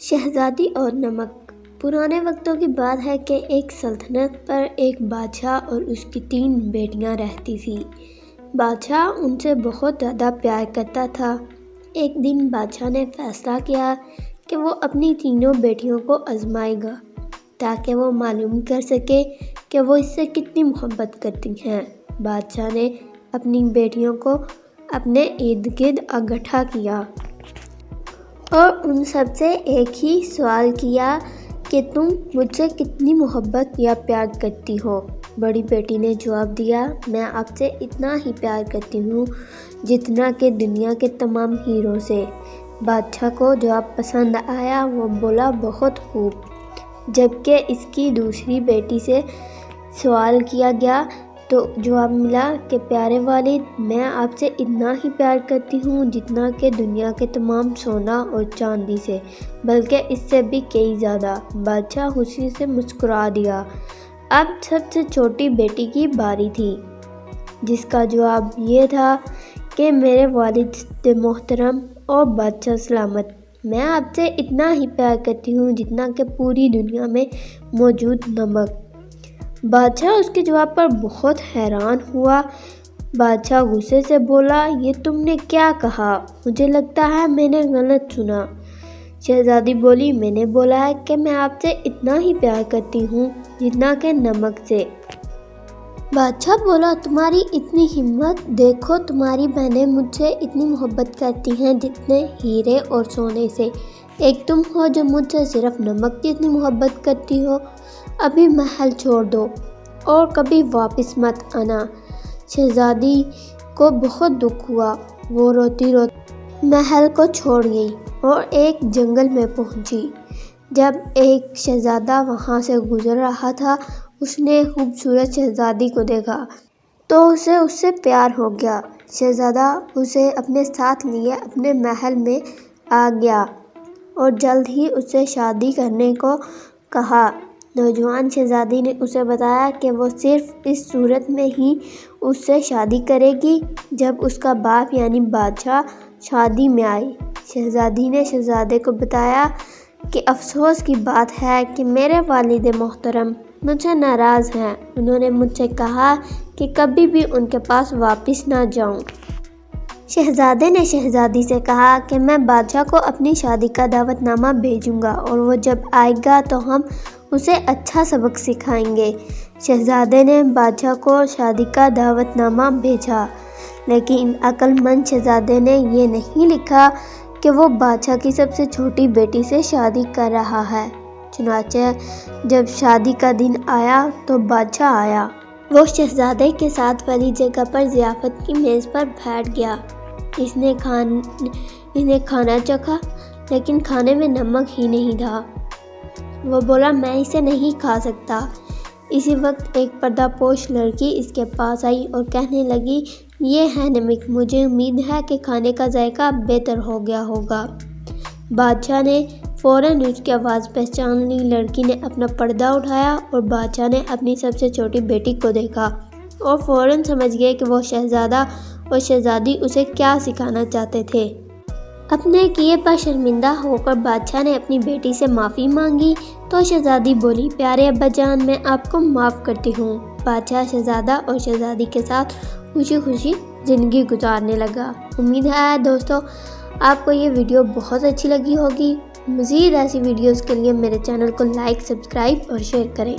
شہزادی اور نمک۔ پرانے وقتوں کی بات ہے کہ ایک سلطنت پر ایک بادشاہ اور اس کی 3 بیٹیاں رہتی تھیں۔ بادشاہ ان سے بہت زیادہ پیار کرتا تھا۔ ایک دن بادشاہ نے فیصلہ کیا کہ وہ اپنی تینوں بیٹیوں کو آزمائے گا تاکہ وہ معلوم کر سکے کہ وہ اس سے کتنی محبت کرتی ہیں۔ بادشاہ نے اپنی بیٹیوں کو اپنے ارد گرد اکٹھا کیا اور ان سب سے ایک ہی سوال کیا کہ تم مجھ سے کتنی محبت یا پیار کرتی ہو؟ بڑی بیٹی نے جواب دیا، میں آپ سے اتنا ہی پیار کرتی ہوں جتنا کہ دنیا کے تمام ہیروں سے۔ بادشاہ کو جواب پسند آیا، وہ بولا بہت خوب۔ جبکہ اس کی دوسری بیٹی سے سوال کیا گیا تو جواب ملا کہ پیارے والد، میں آپ سے اتنا ہی پیار کرتی ہوں جتنا کہ دنیا کے تمام سونا اور چاندی سے، بلکہ اس سے بھی کئی زیادہ۔ بادشاہ خوشی سے مسکرا دیا۔ اب سب سے چھوٹی بیٹی کی باری تھی، جس کا جواب یہ تھا کہ میرے والد محترم اور بادشاہ سلامت، میں آپ سے اتنا ہی پیار کرتی ہوں جتنا کہ پوری دنیا میں موجود نمک۔ بادشاہ اس کے جواب پر بہت حیران ہوا۔ بادشاہ غصے سے بولا، یہ تم نے کیا کہا؟ مجھے لگتا ہے میں نے غلط سنا۔ شہزادی بولی، میں نے بولا ہے کہ میں آپ سے اتنا ہی پیار کرتی ہوں جتنا کہ نمک سے۔ بادشاہ بولا، تمہاری اتنی ہمت! دیکھو تمہاری بہنیں مجھ سے اتنی محبت کرتی ہیں جتنے ہیرے اور سونے سے، ایک تم ہو جو مجھ سے صرف نمک جتنی محبت کرتی ہو۔ ابھی محل چھوڑ دو اور کبھی واپس مت آنا۔ شہزادی کو بہت دکھ ہوا، وہ روتی روتی محل کو چھوڑ گئی اور ایک جنگل میں پہنچی۔ جب ایک شہزادہ وہاں سے گزر رہا تھا، اس نے خوبصورت شہزادی کو دیکھا تو اسے اس سے پیار ہو گیا۔ شہزادہ اسے اپنے ساتھ لیے اپنے محل میں آ گیا اور جلد ہی اس سے شادی کرنے کو کہا۔ نوجوان شہزادی نے اسے بتایا کہ وہ صرف اس صورت میں ہی اس سے شادی کرے گی جب اس کا باپ یعنی بادشاہ شادی میں آئے۔ شہزادی نے شہزادے کو بتایا کہ افسوس کی بات ہے کہ میرے والد محترم مجھ سے ناراض ہیں، انہوں نے مجھ سے کہا کہ کبھی بھی ان کے پاس واپس نہ جاؤں۔ شہزادے نے شہزادی سے کہا کہ میں بادشاہ کو اپنی شادی کا دعوت نامہ بھیجوں گا اور وہ جب آئے گا تو ہم اسے اچھا سبق سکھائیں گے۔ شہزادے نے بادشاہ کو شادی کا دعوت نامہ بھیجا، لیکن عقل مند شہزادے نے یہ نہیں لکھا کہ وہ بادشاہ کی سب سے چھوٹی بیٹی سے شادی کر رہا ہے۔ چنانچہ جب شادی کا دن آیا تو بادشاہ آیا۔ وہ شہزادے کے ساتھ والی جگہ پر ضیافت کی میز پر بیٹھ گیا۔ اس نے کھانا چکھا لیکن کھانے میں نمک ہی نہیں تھا۔ وہ بولا، میں اسے نہیں کھا سکتا۔ اسی وقت ایک پردہ پوش لڑکی اس کے پاس آئی اور کہنے لگی، یہ ہے نمک، مجھے امید ہے کہ کھانے کا ذائقہ بہتر ہو گیا ہوگا۔ بادشاہ نے فوراً اس کی آواز پہچان لی۔ لڑکی نے اپنا پردہ اٹھایا اور بادشاہ نے اپنی سب سے چھوٹی بیٹی کو دیکھا اور فوراً سمجھ گئے کہ وہ شہزادہ اور شہزادی اسے کیا سکھانا چاہتے تھے۔ اپنے کیے پر شرمندہ ہو کر بادشاہ نے اپنی بیٹی سے معافی مانگی تو شہزادی بولی، پیارے ابا جان، میں آپ کو معاف کرتی ہوں۔ بادشاہ شہزادہ اور شہزادی کے ساتھ خوشی خوشی زندگی گزارنے لگا۔ امید ہے دوستو آپ کو یہ ویڈیو بہت اچھی لگی ہوگی۔ مزید ایسی ویڈیوز کے لیے میرے چینل کو لائک، سبسکرائب اور شیئر کریں۔